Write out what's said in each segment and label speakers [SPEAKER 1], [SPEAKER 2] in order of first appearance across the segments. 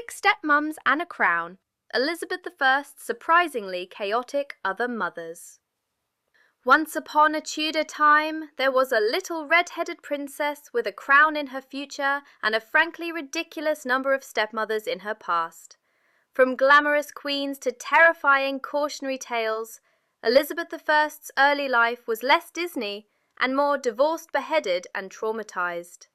[SPEAKER 1] 6 stepmums and a crown. Elizabeth I's surprisingly chaotic other mothers. Once upon a Tudor time, there was a little red-headed princess with a crown in her future and a frankly ridiculous number of stepmothers in her past. From glamorous queens to terrifying cautionary tales, Elizabeth I's early life was less Disney and more divorced, beheaded, and traumatized.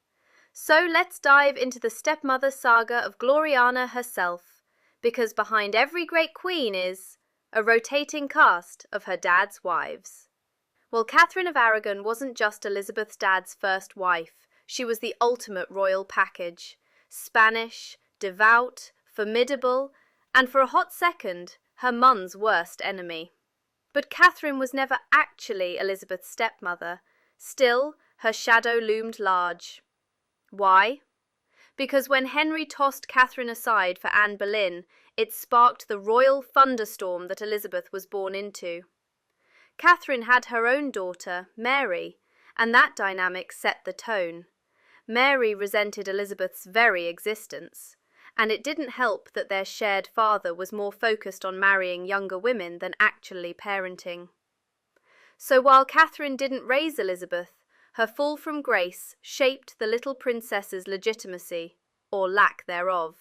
[SPEAKER 1] So let's dive into the stepmother saga of Gloriana herself, because behind every great queen is a rotating cast of her dad's wives. Well, Catherine of Aragon wasn't just Elizabeth's dad's first wife. She was the ultimate royal package. Spanish, devout, formidable, and for a hot second, her mum's worst enemy. But Catherine was never actually Elizabeth's stepmother. Still, her shadow loomed large. Why? Because when Henry tossed Catherine aside for Anne Boleyn, it sparked the royal thunderstorm that Elizabeth was born into. Catherine had her own daughter, Mary, and that dynamic set the tone. Mary resented Elizabeth's very existence, and it didn't help that their shared father was more focused on marrying younger women than actually parenting. So while Catherine didn't raise Elizabeth, her fall from grace shaped the little princess's legitimacy, or lack thereof.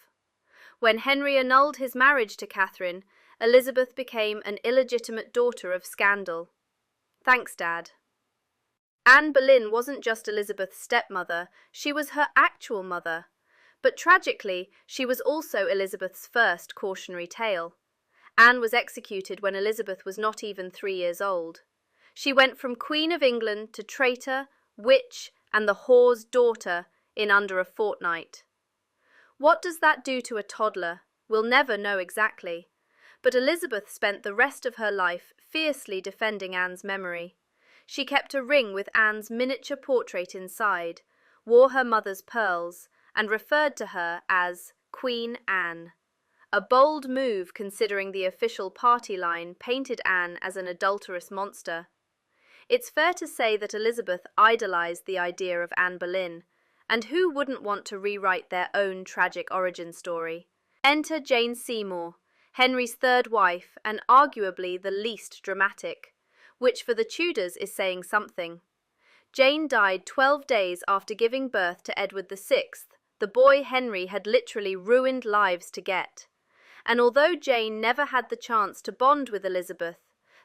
[SPEAKER 1] When Henry annulled his marriage to Catherine, Elizabeth became an illegitimate daughter of scandal. Thanks, Dad. Anne Boleyn wasn't just Elizabeth's stepmother, she was her actual mother. But tragically, she was also Elizabeth's first cautionary tale. Anne was executed when Elizabeth was not even 3 years old. She went from Queen of England to traitor, witch, and the whore's daughter in under a fortnight. What does that do to a toddler? We'll never know exactly. But Elizabeth spent the rest of her life fiercely defending Anne's memory. She kept a ring with Anne's miniature portrait inside, wore her mother's pearls, and referred to her as Queen Anne. A bold move considering the official party line painted Anne as an adulterous monster. It's fair to say that Elizabeth idolized the idea of Anne Boleyn, and who wouldn't want to rewrite their own tragic origin story? Enter Jane Seymour, Henry's third wife, and arguably the least dramatic, which for the Tudors is saying something. Jane died 12 days after giving birth to Edward VI, the boy Henry had literally ruined lives to get. And although Jane never had the chance to bond with Elizabeth,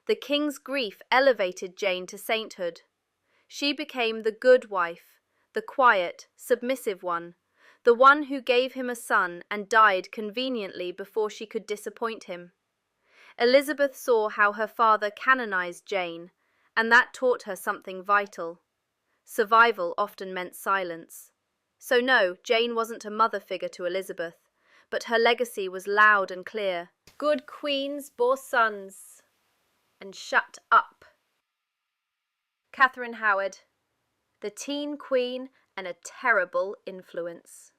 [SPEAKER 1] the king's grief elevated Jane to sainthood. She became the good wife, the quiet, submissive one, the one who gave him a son and died conveniently before she could disappoint him. Elizabeth saw how her father canonized Jane, and that taught her something vital. Survival often meant silence. So no, Jane wasn't a mother figure to Elizabeth, but her legacy was loud and clear. Good queens bore sons. And shut up. Catherine Howard, the teen queen and a terrible influence.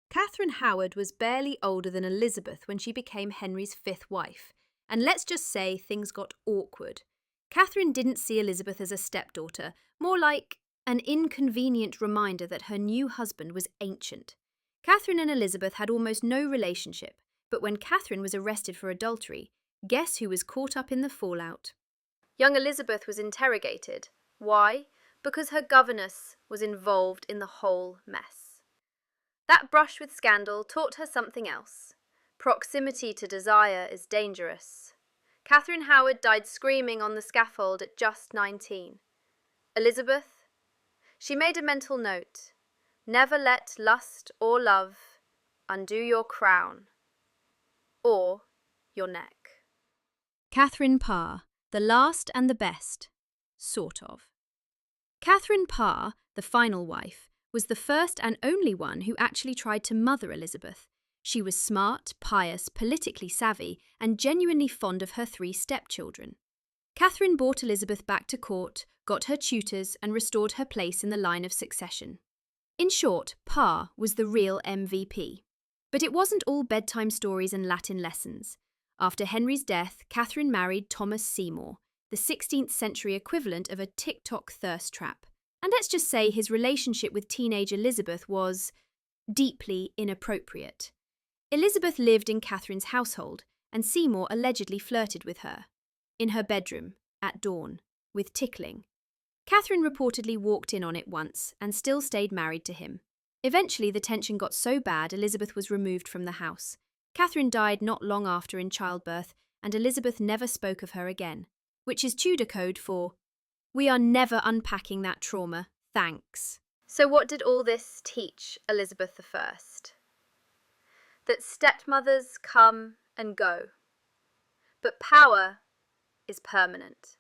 [SPEAKER 2] Catherine Howard was barely older than Elizabeth when she became Henry's 5th wife, and let's just say things got awkward. Catherine didn't see Elizabeth as a stepdaughter, more like an inconvenient reminder that her new husband was ancient. Catherine and Elizabeth had almost no relationship, but when Catherine was arrested for adultery, guess who was caught up in the fallout?
[SPEAKER 1] Young Elizabeth was interrogated. Why? Because her governess was involved in the whole mess. That brush with scandal taught her something else. Proximity to desire is dangerous. Catherine Howard died screaming on the scaffold at just 19. Elizabeth? She made a mental note. Never let lust or love undo your crown or your neck.
[SPEAKER 2] Catherine Parr, the last and the best. Sort of. Catherine Parr, the final wife, was the first and only one who actually tried to mother Elizabeth. She was smart, pious, politically savvy, and genuinely fond of her 3 stepchildren. Catherine brought Elizabeth back to court, got her tutors, and restored her place in the line of succession. In short, Parr was the real MVP. But it wasn't all bedtime stories and Latin lessons. After Henry's death, Catherine married Thomas Seymour, the 16th century equivalent of a TikTok thirst trap. And let's just say his relationship with teenage Elizabeth was deeply inappropriate. Elizabeth lived in Catherine's household, and Seymour allegedly flirted with her. In her bedroom, at dawn, with tickling. Catherine reportedly walked in on it once and still stayed married to him. Eventually, the tension got so bad Elizabeth was removed from the house. Catherine died not long after in childbirth, and Elizabeth never spoke of her again, which is Tudor code for, "We are never unpacking that trauma, thanks."
[SPEAKER 1] So what did all this teach Elizabeth I? That stepmothers come and go, but power is permanent.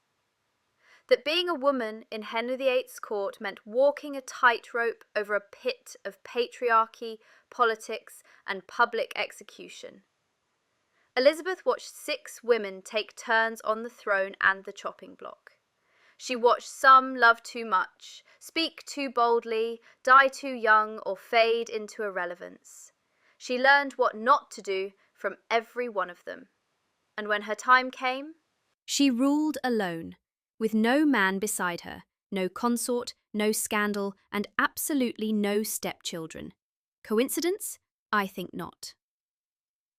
[SPEAKER 1] That being a woman in Henry VIII's court meant walking a tightrope over a pit of patriarchy, politics, and public execution. Elizabeth watched 6 women take turns on the throne and the chopping block. She watched some love too much, speak too boldly, die too young, or fade into irrelevance. She learned what not to do from every one of them. And when her time came,
[SPEAKER 2] she ruled alone, with no man beside her, no consort, no scandal, and absolutely no stepchildren. Coincidence? I think not.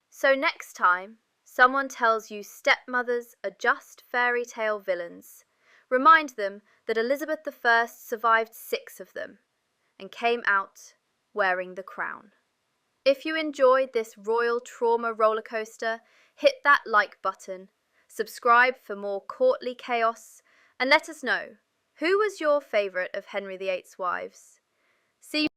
[SPEAKER 1] So next time someone tells you stepmothers are just fairy tale villains, remind them that Elizabeth I survived 6 of them and came out wearing the crown. If you enjoyed this royal trauma rollercoaster, hit that like button, subscribe for more courtly chaos, and let us know, who was your favourite of Henry VIII's wives? See you